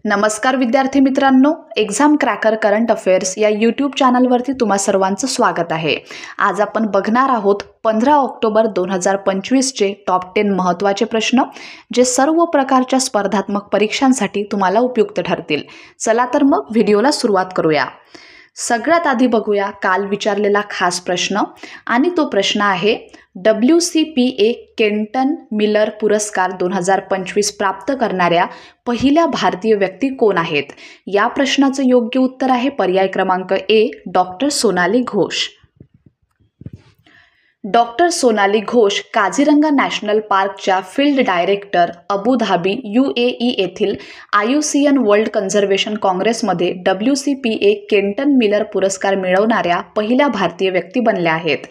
नमस्कार विद्यार्थी मित्रांनो, एक्झाम क्रॅकर करंट अफेअर्स या यूट्यूब चॅनलवरती तुम्हा सर्वांचं स्वागत आहे. आज आपण बघणार आहोत 15 ऑक्टोबर 2025चे टॉप 10 महत्त्वाचे प्रश्न, जे सर्व प्रकारच्या स्पर्धात्मक परीक्षांसाठी तुम्हाला उपयुक्त ठरतील. चला तर मग व्हिडिओला सुरुवात करूया. सगळ्यात आधी बघूया काल विचारलेला खास प्रश्न, आणि तो प्रश्न आहे WCPA केंटन मिलर पुरस्कार 2025 प्राप्त करणाऱ्या पहिल्या भारतीय व्यक्ती कोण आहेत? या प्रश्नाचं योग्य उत्तर आहे पर्याय क्रमांक A, doctor Sonali Ghosh. Doctor Sonali Ghosh Kaziranga national पार्कच्या फील्ड डायरेक्टर, अबुधाबी UAE येथील IUCN वर्ल्ड कन्झर्वेशन काँग्रेसमध्ये WCPA केंटन मिलर पुरस्कार मिळवणाऱ्या पहिल्या भारतीय व्यक्ती बनल्या आहेत.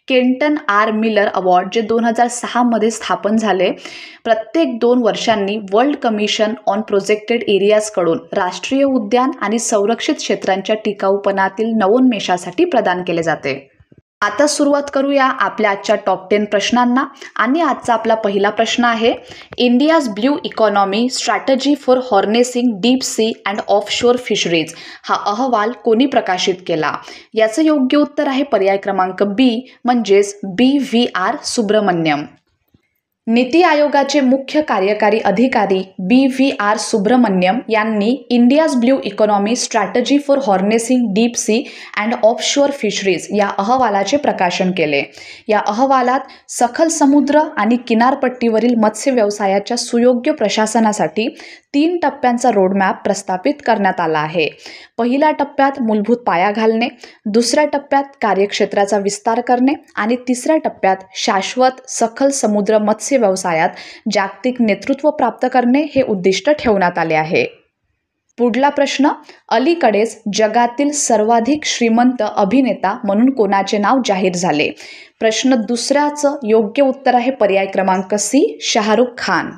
केंटन आर मिलर अवॉर्ड, जे 2006 मध्ये स्थापन झाले, प्रत्येक 2 वर्षांनी वर्ल्ड कमिशन ऑन प्रोटेक्टेड एरियाजकडून राष्ट्रीय उद्यान आणि संरक्षित क्षेत्रांच्या टिकाऊपणातील नवोन्मेषासाठी प्रदान केले जाते. आता सुरुवात करूया आपल्या आजच्या टॉप 10 प्रश्नांना. आणि आजचा आपला पहिला प्रश्न आहे, India's blue economy strategy for harnessing deep sea and offshore fisheries हा अहवाल कोणी प्रकाशित केला? याचं योग्य उत्तर आहे पर्याय क्रमांक बी, म्हणजेच BVR सुब्रमण्यम. नीती आयोगाचे मुख्य कार्यकारी अधिकारी BVR सुब्रमण्यम यांनी India's blue economy strategy for harnessing deep sea and offshore fisheries या अहवालाचे प्रकाशन केले. या अहवालात सखल समुद्र आणि किनारपट्टीवरील मत्स्य व्यवसायाच्या सुयोग्य प्रशासनासाठी 3 टप्प्यांचा रोडमॅप प्रस्थापित करण्यात आला आहे. पहिल्या टप्प्यात मूलभूत पाया घालणे, दुसऱ्या टप्प्यात कार्यक्षेत्राचा विस्तार करणे आणि तिसऱ्या टप्प्यात शाश्वत सखल समुद्र मत्स्य व्यवसायात जागतिक नेतृत्व प्राप्त करणे हे उद्दिष्ट ठेवण्यात आले आहे. पुढला प्रश्न, अलीकडेच जगातील सर्वाधिक श्रीमंत अभिनेता म्हणून कोणाचे नाव जाहीर झाले? प्रश्न दुसऱ्याचं योग्य उत्तर आहे पर्याय क्रमांक सी, शाहरुख खान.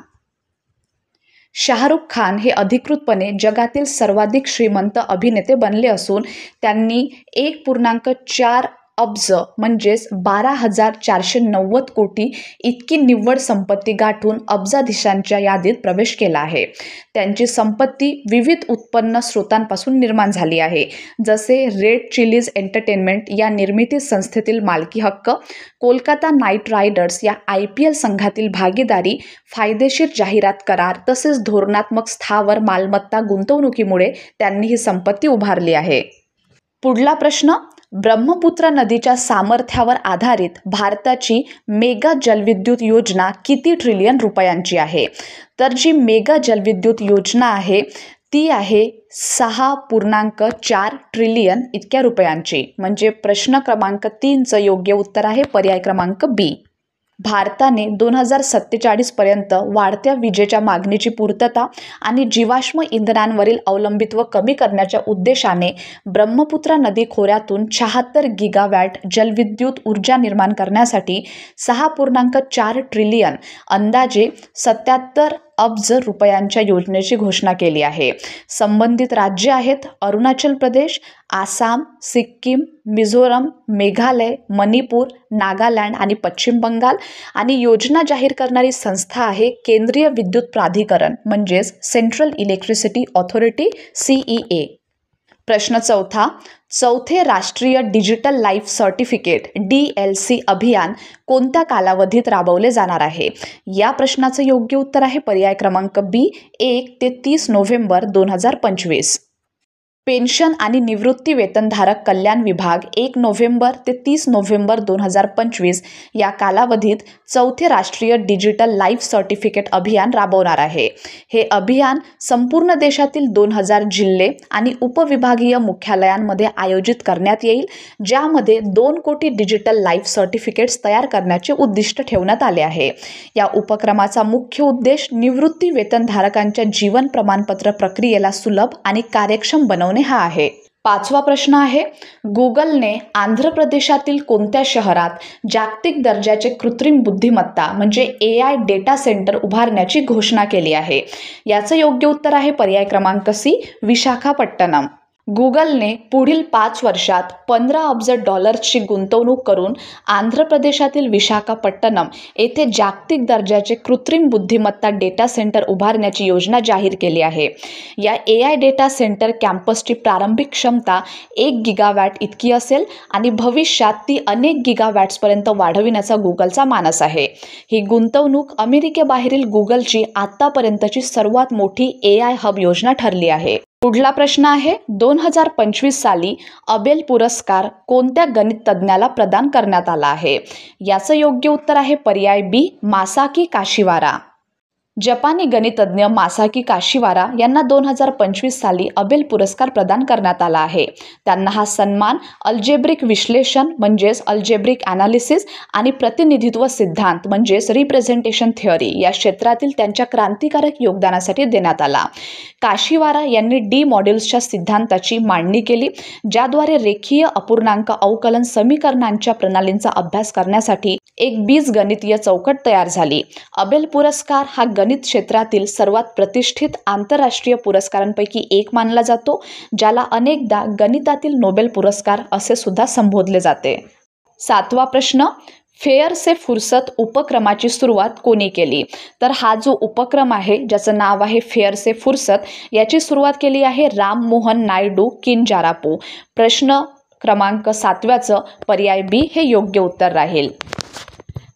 शाहरुख खान हे अधिकृतपणे जगातील सर्वाधिक श्रीमंत अभिनेते बनले असून त्यांनी 1.4 अब्ज म्हणजेच 12,490 कोटी इतकी निव्वळ संपत्ती गाठून अब्जाधीशांच्या यादीत प्रवेश केला आहे. त्यांची संपत्ती विविध उत्पन्न स्रोतांपासून निर्माण झाली आहे, जसे रेड चिलीज एंटरटेनमेंट या निर्मिती संस्थेतील मालकी हक्क, कोलकाता नाईट रायडर्स या IPL संघातील भागीदारी, फायदेशीर जाहिरात करार तसेच धोरणात्मक स्थावर मालमत्ता गुंतवणुकीमुळे त्यांनी ही संपत्ती उभारली आहे. पुढला प्रश्न, ब्रह्मपुत्रा नदीच्या सामर्थ्यावर आधारित भारताची मेगा जलविद्युत योजना किती ट्रिलियन रुपयांची आहे? तर जी मेगा जलविद्युत योजना आहे ती आहे 6.4 ट्रिलियन इतक्या रुपयांची. म्हणजे प्रश्न क्रमांक 3चं योग्य उत्तर आहे पर्याय क्रमांक बी. भारताने 2047 पर्यंत वाढत्या विजेच्या मागणीची पूर्तता आणि जीवाश्म इंधनांवरील अवलंबित्व कमी करण्याच्या उद्देशाने ब्रह्मपुत्रा नदी खोऱ्यातून 76 गिगावॅट जलविद्युत ऊर्जा निर्माण करण्यासाठी 6.4 ट्रिलियन अंदाजे 77 अब्ज रुपयांच्या योजनेची घोषणा केली आहे. संबंधित राज्य आहेत अरुणाचल प्रदेश, आसाम, सिक्कीम, मिझोरम, मेघालय, मणिपूर, नागालँड आणि पश्चिम बंगाल. आणि योजना जाहीर करणारी संस्था आहे केंद्रीय विद्युत प्राधिकरण म्हणजेच सेंट्रल इलेक्ट्रिसिटी ऑथॉरिटी CEA. प्रश्न चौथे राष्ट्रीय डिजिटल लाईफ सर्टिफिकेट DLC अभियान कोणत्या कालावधीत राबवले जाणार आहे? या प्रश्नाचं योग्य उत्तर आहे पर्याय क्रमांक बी, 1 ते 30 नोव्हेंबर 2025. पेन्शन आणि निवृत्ती वेतनधारक कल्याण विभाग 1 नोव्हेंबर ते 30 नोव्हेंबर 2025 या कालावधीत चौथे राष्ट्रीय डिजिटल लाईफ सर्टिफिकेट अभियान राबवणार आहे. हे अभियान संपूर्ण देशातील 2000 जिल्हे आणि उपविभागीय मुख्यालयांमध्ये आयोजित करण्यात येईल, ज्यामध्ये 2 कोटी डिजिटल लाईफ सर्टिफिकेट्स तयार करण्याचे उद्दिष्ट ठेवण्यात आले आहे. या उपक्रमाचा मुख्य उद्देश निवृत्ती वेतनधारकांच्या जीवन प्रमाणपत्र प्रक्रियेला सुलभ आणि कार्यक्षम बनवणे हा आहे. 5वा प्रश्न आहे, गुगलने आंध्र प्रदेशातील कोणत्या शहरात जागतिक दर्जाचे कृत्रिम बुद्धिमत्ता म्हणजे AI डेटा सेंटर उभारण्याची घोषणा केली आहे? याचं योग्य उत्तर आहे पर्याय क्रमांक सी, विशाखापट्टणम. गुगलने पुढील 5 वर्षात 15 अब्ज डॉलर्सची गुंतवणूक करून आंध्र प्रदेशातील विशाखापट्टणम येथे जागतिक दर्जाचे कृत्रिम बुद्धिमत्ता डेटा सेंटर उभारण्याची योजना जाहीर केली आहे. या AI डेटा सेंटर कॅम्पसची प्रारंभिक क्षमता 1 गिगावॅट इतकी असेल आणि भविष्यात ती अनेक गिगावॅट्सपर्यंत वाढविण्याचा गुगलचा मानस आहे. ही गुंतवणूक अमेरिकेबाहेरील गुगलची आतापर्यंतची सर्वात मोठी AI हब योजना ठरली आहे. पुढला प्रश्न आहे, 2025 साली अबेल पुरस्कार कोणत्या गणित तज्ज्ञाला प्रदान करण्यात आला आहे? याचं योग्य उत्तर आहे पर्याय बी, मासाकी काशिवारा. जपानी गणितज्ञ मासाकी काशिवारा यांना 2025 साली अबेल पुरस्कार प्रदान करण्यात आला आहे. त्यांना हा सन्मान अल्जेब्रिक विश्लेषण म्हणजेच अल्जेब्रिक ॲनालिसिस आणि प्रतिनिधित्व सिद्धांत म्हणजेच रिप्रेझेंटेशन थिअरी या क्षेत्रातील त्यांच्या क्रांतिकारक योगदानासाठी देण्यात आला. काशिवारा यांनी डी मॉड्यूल्सच्या सिद्धांताची मांडणी केली, ज्याद्वारे रेखीय अपूर्णांक अवकलन समीकरणांच्या प्रणालींचा अभ्यास करण्यासाठी एक बीजगणितीय चौकट तयार झाली. अबेल पुरस्कार हा गणित क्षेत्रातील सर्वात प्रतिष्ठित आंतरराष्ट्रीय पुरस्कारांपैकी एक मानला जातो, ज्याला अनेकदा गणितातील नोबेल पुरस्कार असे सुद्धा संबोधले जाते. 7वा प्रश्न, फेअर से फुर्सत उपक्रमाची सुरुवात कोणी केली? तर हा जो उपक्रम आहे, ज्याचं नाव आहे फेअर से फुर्सत, याची सुरुवात केली आहे राम मोहन नायडू किंजारापू. प्रश्न क्रमांक 7व्याचं पर्याय बी हे योग्य उत्तर राहील.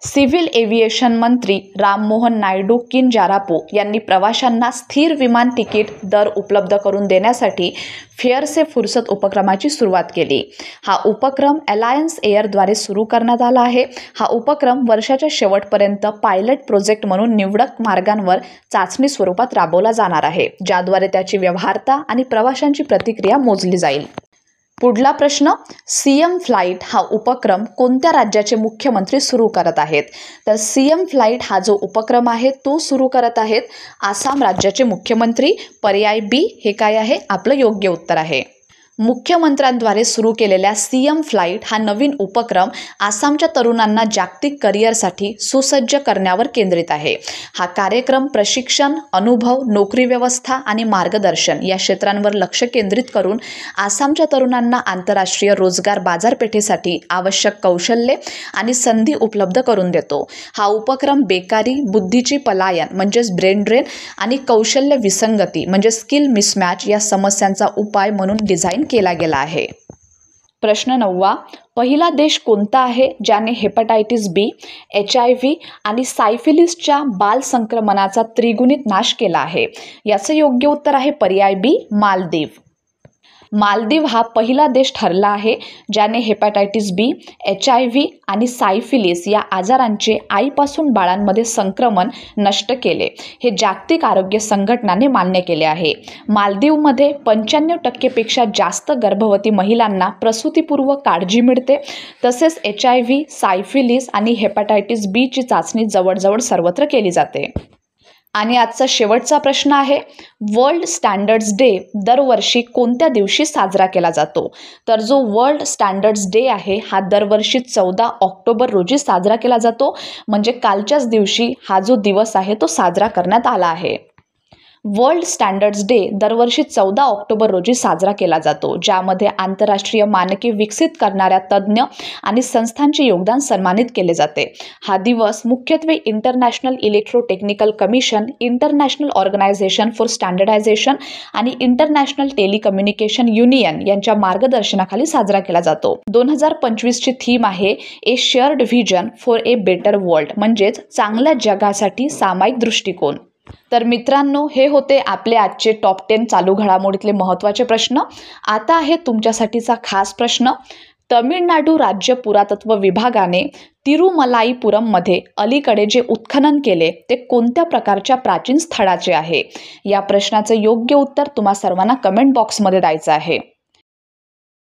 सिव्हिल एव्हिएशन मंत्री राममोहन नायडू किंजारापू यांनी प्रवाशांना स्थिर विमान तिकीट दर उपलब्ध करून देण्यासाठी फेअर से फुर्सत उपक्रमाची सुरुवात केली. हा उपक्रम अलायन्स एअरद्वारे सुरू करण्यात आला आहे. हा उपक्रम वर्षाच्या शेवटपर्यंत पायलट प्रोजेक्ट म्हणून निवडक मार्गांवर चाचणी स्वरूपात राबवला जाणार आहे, ज्याद्वारे त्याची व्यवहार्यता आणि प्रवाशांची प्रतिक्रिया मोजली जाईल. पुढला प्रश्न, सीएम फ्लाईट हा उपक्रम कोणत्या राज्याचे मुख्यमंत्री सुरू करत आहेत? तर सीएम फ्लाईट हा जो उपक्रम आहे तो सुरू करत आहेत आसाम राज्याचे मुख्यमंत्री. पर्याय बी हे काय आहे? आपलं योग्य उत्तर आहे. मुख्यमंत्र्यांद्वारे सुरू केलेल्या सीएम फ्लाईट हा नवीन उपक्रम आसामच्या तरुणांना जागतिक करिअरसाठी सुसज्ज करण्यावर केंद्रित आहे. हा कार्यक्रम प्रशिक्षण, अनुभव, नोकरी व्यवस्था आणि मार्गदर्शन या क्षेत्रांवर लक्ष केंद्रित करून आसामच्या तरुणांना आंतरराष्ट्रीय रोजगार बाजारपेठेसाठी आवश्यक कौशल्ये आणि संधी उपलब्ध करून देतो. हा उपक्रम बेकारी, बुद्धीची पलायन म्हणजेच ब्रेन ड्रेन आणि कौशल्य विसंगती म्हणजे स्किल मिसमॅच या समस्यांचा उपाय म्हणून डिझाईन केला गेला आहे. प्रश्न 9वा, पहिला देश कोणता आहे ज्याने हेपॅटायटिस बी, HIV आणि सायफिलिसच्या बाल संक्रमणाचा त्रिगुणित नाश केला आहे? याचं योग्य उत्तर आहे पर्याय बी, मालदीव. मालदीव हा पहिला देश ठरला आहे ज्याने हेपॅटायटिस बी, HIV आणि सायफिलिस या आजारांचे आईपासून बाळांमध्ये संक्रमण नष्ट केले. हे जागतिक आरोग्य संघटनाने मान्य केले आहे. मालदीवमध्ये 95% पेक्षा जास्त गर्भवती महिलांना प्रसूतीपूर्व काळजी मिळते. तसेच HIV, सायफिलिस आणि हेपॅटायटिस बी ची चाचणी जवळजवळ सर्वत्र केली जाते. आणि आजचा शेवटचा प्रश्न आहे, वर्ल्ड स्टँडर्ड्स डे दरवर्षी कोणत्या दिवशी साजरा केला जातो? तर जो वर्ल्ड स्टँडर्ड्स डे आहे हा दरवर्षी 14 ऑक्टोबर रोजी साजरा केला जातो. म्हणजे कालच्याच दिवशी हा जो दिवस आहे तो साजरा करण्यात आला आहे. वर्ल्ड स्टँडर्ड्स डे दरवर्षी 14 ऑक्टोबर रोजी साजरा केला जातो, ज्यामध्ये आंतरराष्ट्रीय मानके विकसित करणाऱ्या तज्ज्ञ आणि संस्थांचे योगदान सन्मानित केले जाते. हा दिवस मुख्यत्वे international electrotechnical commission, international organisation for standardisation आणि इंटरनॅशनल टेलिकम्युनिकेशन युनियन यांच्या मार्गदर्शनाखाली साजरा केला जातो. 2025 ची थीम आहे a shared vision for a better world म्हणजेच चांगल्या जगासाठी सामायिक दृष्टिकोन. तर मित्रांनो, हे होते आपले आजचे टॉप 10 चालू घडामोडीतले महत्त्वाचे प्रश्न. आता आहे तुमच्यासाठीचा खास प्रश्न. तमिळनाडू राज्य पुरातत्व विभागाने तिरुमलाईपुरममध्ये अलीकडे जे उत्खनन केले ते कोणत्या प्रकारच्या प्राचीन स्थळाचे आहे? या प्रश्नाचं योग्य उत्तर तुम्हा सर्वांना कमेंट बॉक्समध्ये द्यायचं आहे.